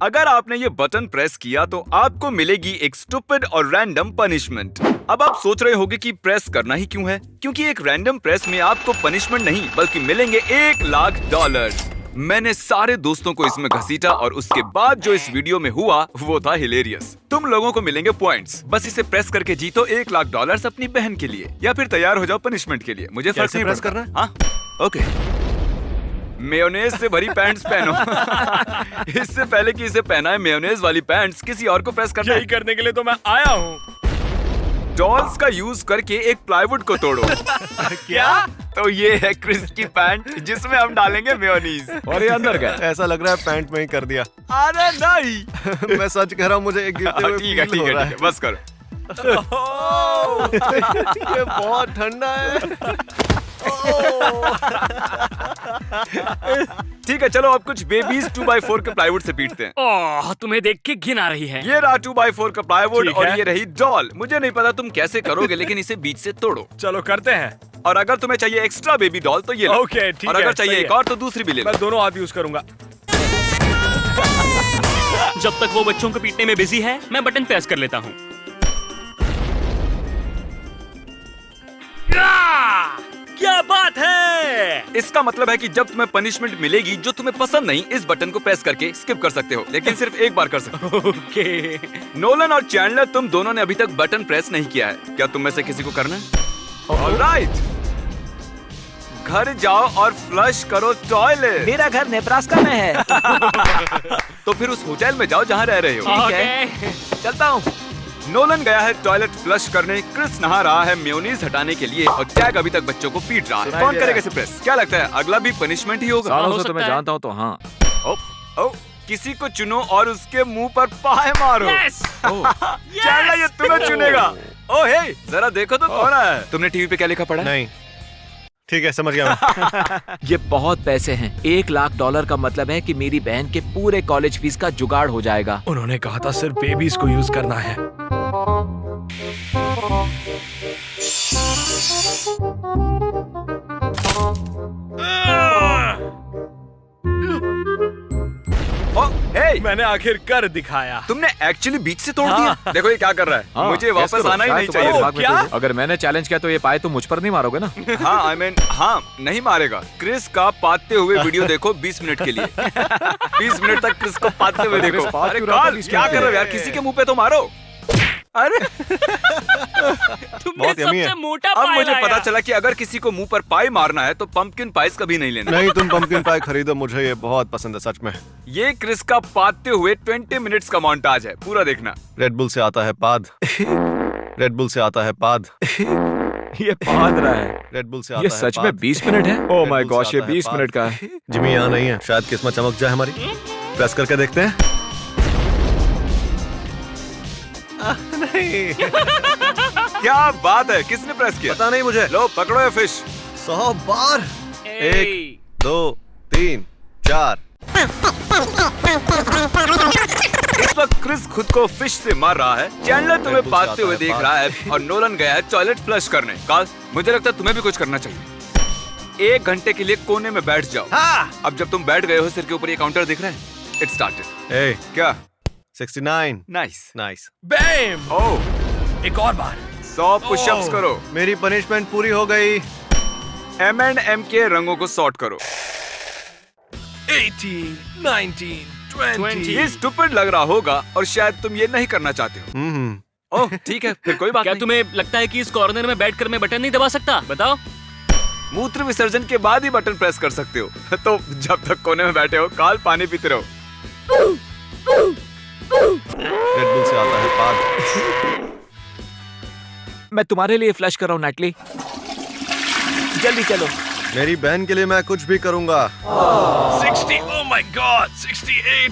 अगर आपने ये बटन प्रेस किया तो आपको मिलेगी एक स्टूपिड और रैंडम पनिशमेंट। अब आप सोच रहे होंगे कि प्रेस करना ही क्यों है, क्योंकि एक रैंडम प्रेस में आपको पनिशमेंट नहीं बल्कि मिलेंगे $1,00,000। मैंने सारे दोस्तों को इसमें घसीटा और उसके बाद जो इस वीडियो में हुआ वो था हिलेरियस। तुम लोगों को मिलेंगे पॉइंट्स, बस इसे प्रेस करके जीतो $1,00,000 अपनी बहन के लिए, या फिर तैयार हो जाओ पनिशमेंट के लिए। मुझे फर्क नहीं प्रेस पड़ता। करना है? हाँ, ओके। मेयोनेज से भरी पैंट्स पहनो। इससे पहले कि इसे पहनाए मेयोनेज वाली पैंट्स, किसी और को प्रेस करना यही है। करने के लिए तो मैं आया हूँ। डॉल्स का यूज करके एक प्लाईवुड को तोड़ो। क्या? तो ये है क्रिस की पैंट जिसमें हम डालेंगे मेयोनीज। और ये अंदर गया। ऐसा लग रहा है पैंट में ही कर दिया। अरे नहीं। मैं सच कह रहा हूँ, मुझे एक गिरते हुए ठीक है फील ठीक हो रहा है, बस करो। ये बहुत ठंडा है। ठीक है, चलो अब कुछ बेबीज 2x4 के प्लाईवुड से पीटते हैं। ओह, तुम्हें देख के घिन आ रही है। ये रहा 2x4 का प्लाईवुड ठीक और है। ये रही डॉल। मुझे नहीं पता तुम कैसे करोगे, लेकिन इसे बीच से तोड़ो। चलो करते हैं। और अगर तुम्हें चाहिए एक्स्ट्रा बेबी डॉल तो ये लो। ओके, ठीक और है, अगर चाहिए सही एक है। और तो दूसरी भी ले लो। मैं दोनों हाथ यूज करूंगा। जब तक वो बच्चों को पीटने में बिजी है, मैं बटन प्रेस कर लेता हूँ। क्या बात है! इसका मतलब है कि जब तुम्हें पनिशमेंट मिलेगी जो तुम्हें पसंद नहीं, इस बटन को प्रेस करके स्किप कर सकते हो, लेकिन सिर्फ एक बार कर सकते हो। ओके। नोलन और चैंडलर, तुम दोनों ने अभी तक बटन प्रेस नहीं किया है। क्या तुम में से किसी को करना है? ऑलराइट। घर जाओ और फ्लश करो टॉयलेट। मेरा घर नेब्रास्का में है। तो फिर उस होटल में जाओ जहाँ रह रहे हो। ओके। चलता हूँ। नोलन गया है टॉयलेट फ्लश करने, क्रिस नहा रहा है मेयोनीज हटाने के लिए, और टैग अभी तक बच्चों को पीट रहा है। सुनाई कौन दे करेगा रहा इसे प्रेस? क्या लगता है अगला भी पनिशमेंट ही होगा? सालों हो से तो मैं सकता है। जानता हूँ तो हाँ। ओ, किसी को चुनो और उसके मुंह पर पाए मारो। यस! चैंडलर, ये तुम्हें चुनेगा। ओ हे, जरा देखो तो कौन है। तुमने टीवी पे क्या लिखा पढ़ा? नहीं, ठीक है, समझ गया मैं। ये बहुत पैसे हैं। $1,00,000 का मतलब है कि मेरी बहन के पूरे कॉलेज फीस का जुगाड़ हो जाएगा। उन्होंने कहा था सिर्फ बेबीज को यूज करना है। ओ, हे, मैंने आखिर कर दिखाया। तुमने एक्चुअली बीच से तोड़ दिया। देखो ये क्या कर रहा है। हाँ, मुझे guess वापस करो, आना ही शायद नहीं तुम्हारे चाहिए। दिमाग में क्या? कोई- अगर मैंने चैलेंज किया तो ये पाए तुम मुझ पर नहीं मारोगे ना? हाँ, आई मीन हाँ, नहीं मारेगा। क्रिस का पाते हुए वीडियो देखो 20 मिनट के लिए। 20 मिनट तक क्रिस को पाते हुए देखो। क्रिस पात अरे क्यों रहा था कार्ल, 20 क्या मिनट कर रहे हो यार? में? किसी के मुंह पे तो मारो। अरे तुमने बहुत yummy सबसे है। मोटा अब पाई मुझे लाया। पता चला कि अगर किसी को मुंह पर पाई मारना है तो पंपकिन पाइस कभी नहीं लेना। नहीं, तुम पंपकिन पाई खरीदो, मुझे ये बहुत पसंद है सच में। ये क्रिस का पाते हुए 20 मिनट्स का मोन्टाज है, पूरा देखना। रेड बुल से आता है पाद। रेड बुल से आता है पाद। ये पाद रहा है। रेड बुल से ये आता है सच में पाद। 20 मिनट है? ओह Red माय Bull से गॉश, ये आता है 20 पाद। मिनट का है। जिमी यहाँ नहीं है, शायद किस्मत चमक जाए हमारी। प्रेस करके देखते हैं। नहीं, क्या बात है, किसने प्रेस किया? पता नहीं मुझे। लो पकड़ो ये फिश। 100 बार। ए, 1 2 3 4। इस वक्त क्रिस खुद को फिश से मार रहा है। चैंडलर तुम्हें Red Bull से पाते आता हुए है देख पाद। रहा है और नोलन गया है टॉयलेट फ्लश करने। कार्ल, मुझे लगता है तुम्हें भी कुछ करना चाहिए। 1 घंटे के लिए कोने में बैठ जाओ। हाँ। अब जब तुम बैठ गए हो, सिर के ऊपर ये काउंटर दिख रहा है। It started. ए, क्या? 69। नाइस। नाइस। बैम। ओह, एक और बार। 100 पुशअप्स करो। मेरी पनिशमेंट पूरी हो गई। M&M के रंगों को सॉर्ट करो। 18 19 20। ये स्टूपिड लग रहा होगा और शायद तुम ये नहीं करना चाहते हो। ओह, ठीक है, फिर कोई बात क्या नहीं। तुम्हें लगता है कि इस कॉर्नर में बैठकर मैं बटन नहीं दबा सकता? बताओ। मूत्र विसर्जन के बाद ही बटन प्रेस कर सकते हो। तो जब तक कोने में बैठे हो, कार्ल पानी पीते रहो। रेड बुल से आता है पाद। मैं तुम्हारे लिए फ्लश कर रहा हूँ नैटली। जल्दी चलो। मेरी बहन के लिए मैं कुछ भी करूंगा। 60। Oh my God. 68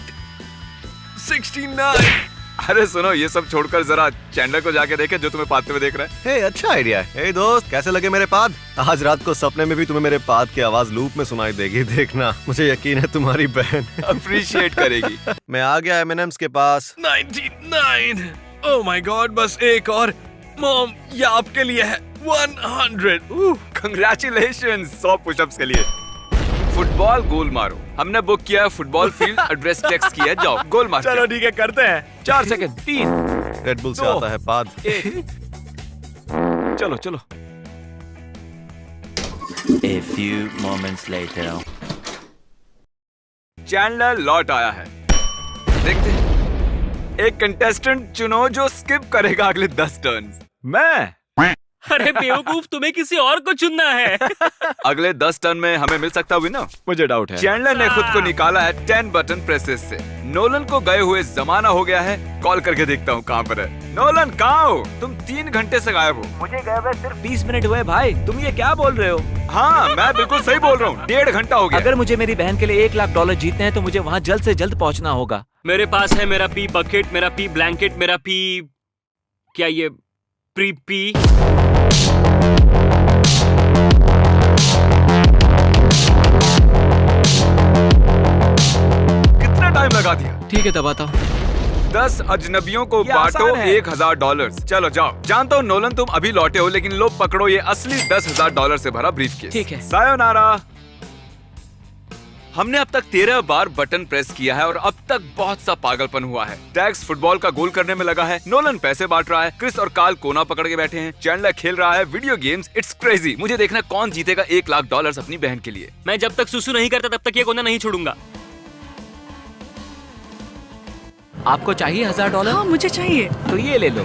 69। अरे सुनो, ये सब छोड़कर जरा चैंडलर को जाके देखे जो तुम्हें पाते हुए देख रहा है। हे, अच्छा आइडिया है। हे दोस्त, कैसे लगे मेरे पाद? आज रात को सपने में भी तुम्हें मेरे पाद की आवाज लूप में सुनाई देगी। देखना, मुझे यकीन है तुम्हारी बहन अप्रिशिएट करेगी। मैं आ गया M&M's के पास। 99। ओह माय गॉड, बस एक और। मॉम, ये आपके लिए है। 100। कंग्रेचुलेशन 100 पुशअप्स के लिए। फुटबॉल गोल मारो। हमने बुक किया है फुटबॉल फील्ड, एड्रेस टेक्स्ट किया है, जाओ गोल मार। चलो ठीक है, करते हैं। 4 सेकंड। 3 रेड बुल से दो। आता है पाद। चलो चलो। A few moments later. Chandler लौट आया है। देखते हैं। एक कंटेस्टेंट चुनो जो स्किप करेगा अगले 10 टर्न। मैं अरे बेवकूफ, तुम्हें किसी और को चुनना है। अगले 10 टर्न में हमें मिल सकता विनर। मुझे डाउट है। चैंडलर ने खुद को निकाला है 10 बटन प्रेसेस से। नोलन को गए हुए जमाना हो गया है। कॉल करके देखता हूँ कहाँ पर है। नोलन कहाँ हो? तुम 3 घंटे से गायब हो। मुझे गए हुए सिर्फ 20 मिनट हुए भाई। तुम ये क्या बोल रहे हो? हाँ, मैं बिल्कुल सही बोल रहा हूँ। 1.5 घंटा हो गया। अगर मुझे मेरी बहन के लिए $1,00,000 जीतने हैं तो मुझे वहाँ जल्द से जल्द पहुँचना होगा। मेरे पास है मेरा पी बकेट, मेरा पी ब्लैंकेट, मेरा पी क्या ये प्री पी। कितना टाइम लगा दिया? ठीक है दबाता हूँ। 10 अजनबियों को ये बांटो आसान है। $1,000। चलो जाओ। जानता हूँ नोलन तुम अभी लौटे हो, लेकिन लो पकड़ो ये असली $10,000 से भरा ब्रीफकेस। ठीक है। सायोनारा। हमने अब तक 13 बार बटन प्रेस किया है और अब तक बहुत सा पागलपन हुआ है। टैक्स फुटबॉल का गोल करने में लगा है, नोलन पैसे बांट रहा है, क्रिस और कार्ल कोना पकड़ के बैठे हैं, चैंडलर खेल रहा है वीडियो गेम्स। It's crazy. मुझे देखना कौन जीतेगा $1,00,000 अपनी बहन के लिए। मैं जब तक सुसु नहीं करता तब तक ये कोना नहीं छोड़ूंगा। आपको चाहिए $1,000? हाँ, मुझे चाहिए। तो ये ले लो।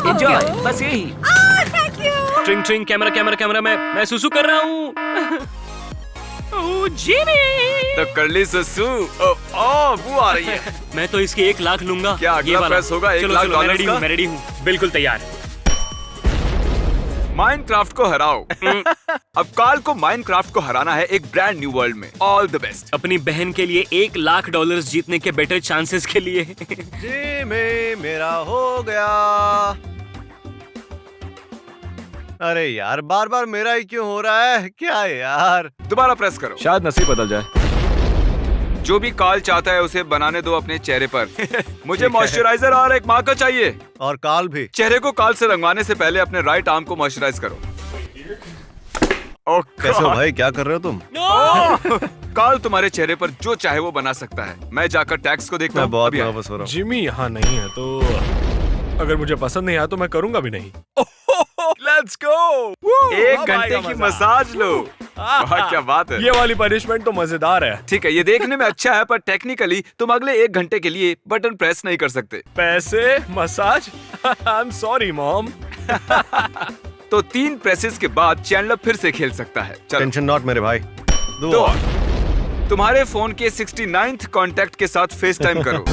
एंजॉय। बस यही। Thank you. ट्रिंग ट्रिंग, कैमरा कैमरा कैमरा, मैं सुसु कर रहा हूँ। Oh Jimmy. तो कर ली सुसु। वो आ रही है। मैं तो इसके 1,00,000 लूंगा। क्या अगला ये वाला। प्रेस होगा चलो, $1,00,000 मैं रेडी का? हूँ, मैं रेडी हूँ, बिल्कुल तैयार। माइनक्राफ्ट को हराओ। अब कार्ल को माइनक्राफ्ट को हराना है एक ब्रांड न्यू वर्ल्ड में। All the best. अपनी बहन के लिए $1,00,000 जीतने के बेटर चांसेस के लिए। जी में मेरा हो गया। अरे यार, बार बार मेरा ही क्यों हो रहा है? क्या है यार? दोबारा प्रेस करो। शायद नसीब बदल जाए। जो भी कार्ल चाहता है उसे बनाने दो अपने चेहरे पर। मुझे मॉइस्चराइजर और एक मार्कर चाहिए। और काल भी। चेहरे को कार्ल से रंगवाने से पहले अपने राइट आर्म को मॉइस्चराइज करो। कैसे हो भाई, क्या कर रहे हो तुम? कार्ल तुम्हारे चेहरे पर जो चाहे वो बना सकता है। मैं जाकर टैक्स को देखता मैं हूँ। बहुत अभी आया। नर्वस हो रहा हूँ। जिमी यहाँ नहीं है तो अगर मुझे पसंद नहीं आया तो मैं करूंगा भी नहीं। Let's go. 1 अब घंटे आएगा की मजा। मसाज लो। वाह, क्या बात है। ये वाली पनिशमेंट तो मजेदार है। ठीक है, ये देखने में अच्छा है, पर टेक्निकली तुम अगले 1 घंटे के लिए बटन प्रेस नहीं कर सकते। पैसे, massage. I am sorry mom. तो 3 प्रेसेस के बाद चैंडलर फिर से खेल सकता है। चलो। टेंशन नॉट मेरे भाई। तो तुम्हारे फोन के 69th कांटेक्ट के साथ फेस टाइम करो।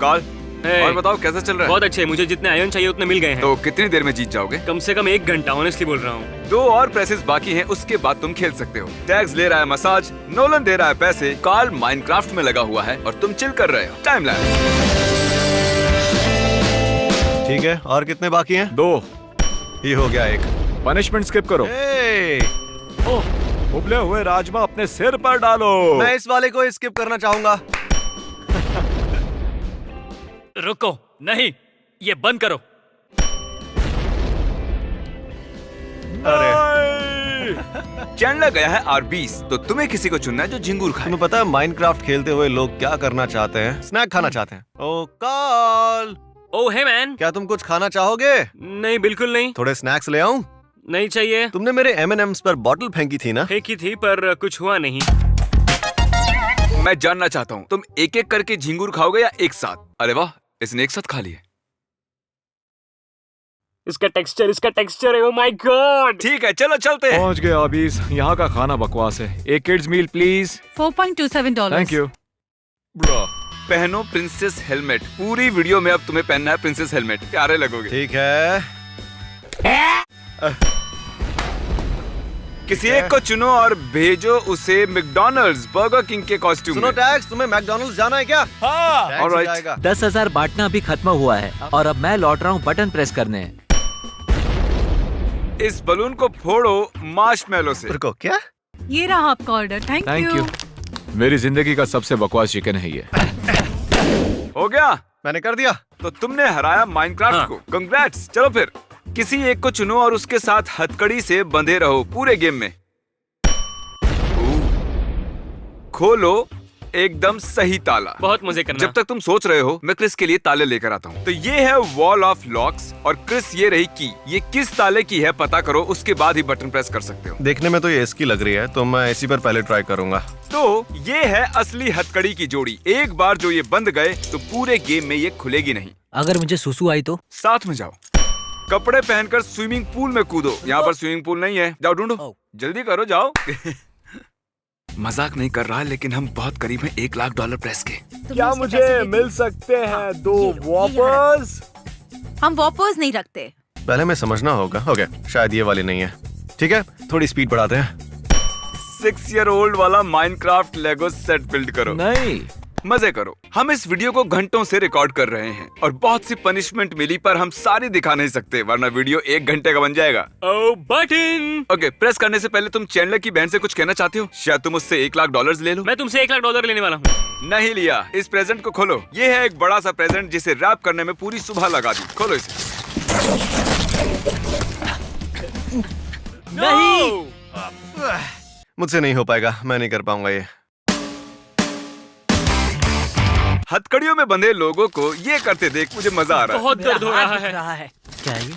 कार्ल, Hey, और बताओ कैसा चल रहा है? बहुत अच्छे। मुझे जितने आयन चाहिए उतने मिल गए हैं। तो कितनी देर में जीत जाओगे? कम से कम 1 घंटा, ऑनेस्टली बोल रहा हूँ। 2 और प्रेसेस बाकी हैं, उसके बाद तुम खेल सकते हो। टैग्स ले रहा है मसाज, नोलन दे रहा है पैसे, कार्ल माइनक्राफ्ट में लगा हुआ है और तुम चिल कर रहे हो। Time lapse. ठीक है, और कितने बाकी हैं? 2। ये हो गया 1। पनिशमेंट स्किप करो। हे! उबले हुए राजमा अपने सिर पर डालो। मैं इस वाले को स्किप करना चाहूंगा। रुको, नहीं, ये बंद करो। अरे, चैंडलर गया है आरबीज, तो तुम्हें किसी को चुनना है जो झिंगुर खाए। तुम्हें पता है माइनक्राफ्ट खेलते हुए लोग क्या करना चाहते हैं? स्नैक खाना चाहते हैं। ओ काल, ओह हे मैन। क्या तुम कुछ खाना चाहोगे? नहीं, बिल्कुल नहीं। थोड़े स्नैक्स ले आऊं? नहीं चाहिए। तुमने मेरे M&M's पर बॉटल फेंकी थी ना? फेंकी थी पर कुछ हुआ नहीं। मैं जानना चाहता हूँ तुम एक एक करके झिंगुर खाओगे या एक साथ? अरे वाह, इसने एक साथ खा लिए। इसका टेक्सचर है। Oh my God. ठीक है, चलो चलते हैं। पहुंच गए आबीज। यहाँ का खाना बकवास है। एक kids meal please. $4.27। Thank you. पहनो प्रिंसेस हेलमेट। पूरी वीडियो में अब तुम्हें पहनना है प्रिंसेस हेलमेट। प्यारे लगोगे। ठीक है। किसी एक को चुनो और भेजो उसे मैकडॉनल्ड्स बर्गर किंग के कॉस्ट्यूम सुनो में। टैक्स, तुम्हें मैकडॉनल्ड्स जाना है क्या? हाँ। Tax Alright. जाएगा। 10,000 बांटना अभी खत्म हुआ है और अब मैं लौट रहा हूँ बटन प्रेस करने। इस बलून को फोड़ो मार्शमैलो से। रुको, क्या? ये रहा आपका ऑर्डर। Thank you. मेरी जिंदगी का सबसे बकवास चिकन है ये। हो गया? मैंने कर दिया। तो तुमने हराया माइनक्राफ्ट हाँ। को। कंग्रेट्स। चलो फिर किसी एक को चुनो और उसके साथ हथकड़ी से बंधे रहो पूरे गेम में। खोलो एकदम सही ताला। बहुत मजे करना। जब तक तुम सोच रहे हो मैं क्रिस के लिए ताले लेकर आता हूँ। तो ये है वॉल ऑफ लॉक्स और क्रिस ये रही की। ये किस ताले की है पता करो, उसके बाद ही बटन प्रेस कर सकते हो। देखने में तो ये इसकी लग रही है, तो मैं इसी पर पहले ट्राई करूंगा। तो ये है असली हथकड़ी की जोड़ी। एक बार जो ये बंद गए तो पूरे गेम में ये खुलेगी नहीं। अगर मुझे सुसु आई तो? साथ में जाओ, कपड़े पहनकर स्विमिंग पूल में कूदो। यहाँ पर स्विमिंग पूल नहीं है, जाओ ढूंढो, जल्दी करो जाओ। मजाक नहीं कर रहा, लेकिन हम बहुत करीब हैं $1,00,000 प्रेस के। क्या मुझे मिल सकते हैं 2 वॉपर्स? हम वॉपर्स नहीं रखते। पहले मैं समझना होगा। ओके, शायद ये वाली नहीं है। ठीक है, थोड़ी स्पीड बढ़ाते हैं। 6-year-old वाला माइनक्राफ्ट लेगो सेट बिल्ड करो। नहीं, मजे करो। हम इस वीडियो को घंटों से रिकॉर्ड कर रहे हैं और बहुत सी पनिशमेंट मिली, पर हम सारी दिखा नहीं सकते वरना वीडियो 1 घंटे का बन जाएगा। ओ बटन। ओके, प्रेस करने से पहले तुम चैंडलर की बहन से कुछ कहना चाहते हो? शायद तुम उससे $1,00,000 ले लो। मैं तुमसे $1,00,000 लेने वाला हूँ। नहीं लिया। इस प्रेजेंट को खोलो। ये है एक बड़ा सा प्रेजेंट जिसे रैप करने में पूरी सुबह लगा दी। खोलो इसे। नहीं। मुझसे नहीं हो पाएगा, मैं नहीं कर पाऊंगा ये। हथकड़ियों में बंधे लोगों को ये करते देख मुझे मजा आ रहा है। बहुत दर्द हो हाथ रहा दुख है। रहा है। क्या है ये?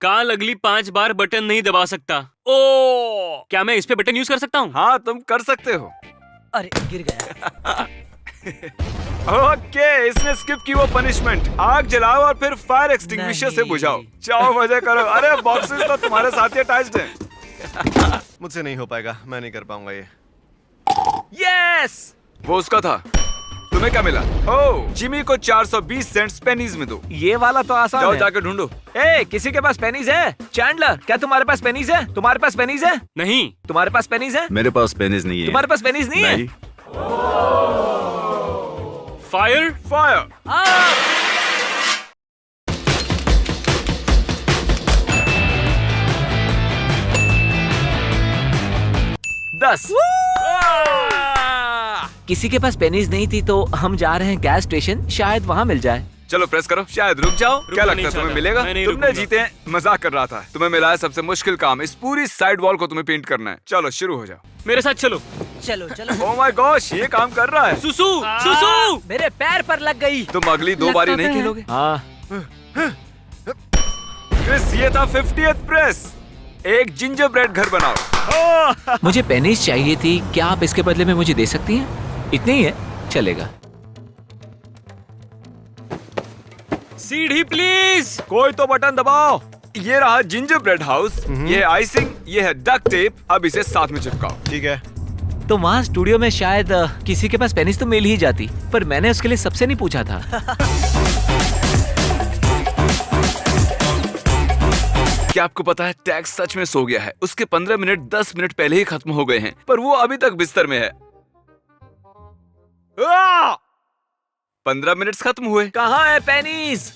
काल अगली 5 बार बटन नहीं दबा सकता। ओ, क्या मैं इस पे बटन यूज कर सकता हूँ? हाँ, तुम कर सकते हो। अरे गिर गया। ओके, इसने स्किप की वो पनिशमेंट। आग जलाओ और फिर फायर एक्सटिंग्विशर से नहीं। बुझाओ। जाओ मजे करो। अरे बॉक्सेस तो तुम्हारे साथ ही अटैच्ड हैं। मुझसे नहीं हो पाएगा, मैं नहीं कर पाऊंगा ये। यस, वो उसका था। तुम्हें क्या मिला? ओह, जिमी को 420 सेंट्स पेनीज में दो। ये वाला तो आसान जाओ है। जाके ढूंढो। ए, किसी के पास पेनीज है? चैंडलर, क्या तुम्हारे पास पेनीज है? तुम्हारे पास पेनीज है? नहीं। तुम्हारे पास पेनीज है? मेरे पास पेनिस नहीं है। तुम्हारे पास पेनीज नहीं है? नहीं। फायर। फायर। किसी के पास पेनीज नहीं थी तो हम जा रहे हैं गैस स्टेशन, शायद वहाँ मिल जाए। चलो प्रेस करो, शायद रुक जाओ। क्या लगता नहीं है तुम्हें चाहता। मिलेगा? मैं नहीं तुमने रुकूंगा। जीते हैं। मजाक कर रहा था। तुम्हें मिला है सबसे मुश्किल काम। इस पूरी साइड वॉल को तुम्हें पेंट करना है। चलो शुरू हो जाओ। मेरे साथ चलो। चलो चलो। ओह माय गॉश, ये काम कर रहा है। सुसु। सुसु। मेरे पैर पर लग गई। तुम अगली 2 बारी नहीं खेलोगे? हाँ, क्रिस, ये था 50th प्रेस। एक जिंजर ब्रेड घर बनाओ। मुझे पेनीज चाहिए थी। क्या आप इसके बदले में मुझे दे सकती हैं? इतनी ही है, चलेगा। सीढ़ी प्लीज। कोई तो बटन दबाओ। ये रहा जिंजर ब्रेड हाउस। ये है आइसिंग, ये है डक टेप। अब इसे साथ में चिपकाओ। ठीक है। तो वहाँ स्टूडियो में शायद किसी के पास पेनीज तो मिल ही जाती, पर मैंने उसके लिए सबसे नहीं पूछा था। क्या आपको पता है टैक्स सच में सो गया है? उसके 15 मिनट 10 मिनट पहले ही खत्म हो गए हैं, पर वो अभी तक बिस्तर में है। 15 मिनट खत्म हुए। कहाँ है पेनीज?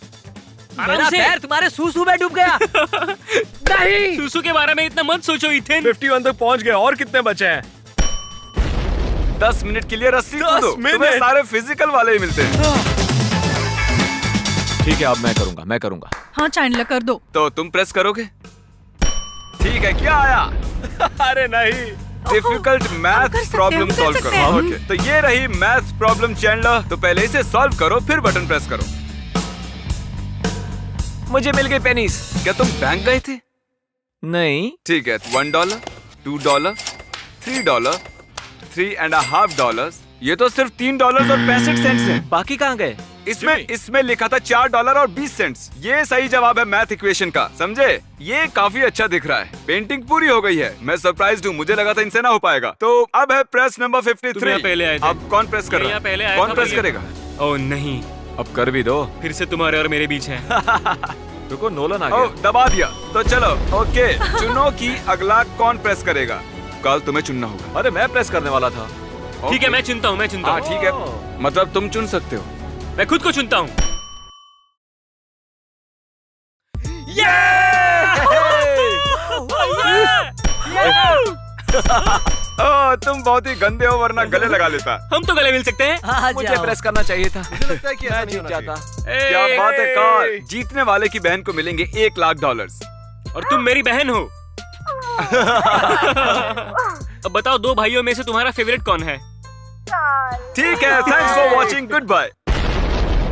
मेरा पैर तुम्हारे सूसू में डूब गया। नहीं। सुसु के बारे में इतना मत सोचो इथेन। 51 तक पहुंच गए। और कितने बचे हैं? 10 मिनट के लिए रस्सी 10 कूदो। मिनट? तुम्हें सारे फिजिकल वाले ही मिलते हैं। ठीक है, अब मैं करूंगा। हाँ चैंडलर कर दो। तो तुम प्रेस करोगे? ठीक है, क्या आया? अरे नहीं। डिफिकल्ट मैथ कर सकते प्रॉब्लम हैं, सॉल्व कर करो। सकते हैं। ओके, तो ये रही मैथ प्रॉब्लम चैंडलर। तो पहले इसे सॉल्व करो, फिर बटन प्रेस करो। मुझे मिल गई पेनीज। क्या तुम बैंक गए थे? नहीं। ठीक है, $1, $2, $3, $3.50। ये तो सिर्फ $3.65 हैं। बाकी कहाँ गए? इसमें लिखा था $4.20। ये सही जवाब है मैथ इक्वेशन का, समझे? ये काफी अच्छा दिख रहा है। पेंटिंग पूरी हो गई है। मैं सरप्राइज्ड हूँ, मुझे लगा था इनसे ना हो पाएगा। तो अब है प्रेस नंबर तुम 53। यहाँ पहले आए थे। अब कौन प्रेस कर मैं रहा यहाँ पहले है? आया कौन था, प्रेस भैया। करेगा? ओ नहीं, अब कर भी दो। फिर से तुम्हारे और मेरे बीच है। रुको, नोलन आ ओ, गया। दबा दिया। तो चलो, ओके, चुनो कि अगला कौन प्रेस करेगा। कल तुम्हें चुनना होगा। अरे मैं प्रेस करने वाला था। ठीक है, मैं चुनता हूँ। हाँ ठीक है, मतलब तुम चुन सकते हो। मैं खुद को चुनता हूँ। ओह, तुम बहुत ही गंदे हो, वरना गले लगा लेता। हम तो गले मिल सकते हैं। हाँ, मुझे जाओ। प्रेस करना चाहिए था। मुझे लगता है कि ऐसा मैं नहीं जीत होना जाता। चाहिए। क्या बात है कार्ल। जीतने वाले की बहन को मिलेंगे $1,00,000। और तुम मेरी बहन हो। अब बताओ, दो भाइयों में से तुम्हारा फेवरेट कौन है? ठीक है, thanks for watching, good bye.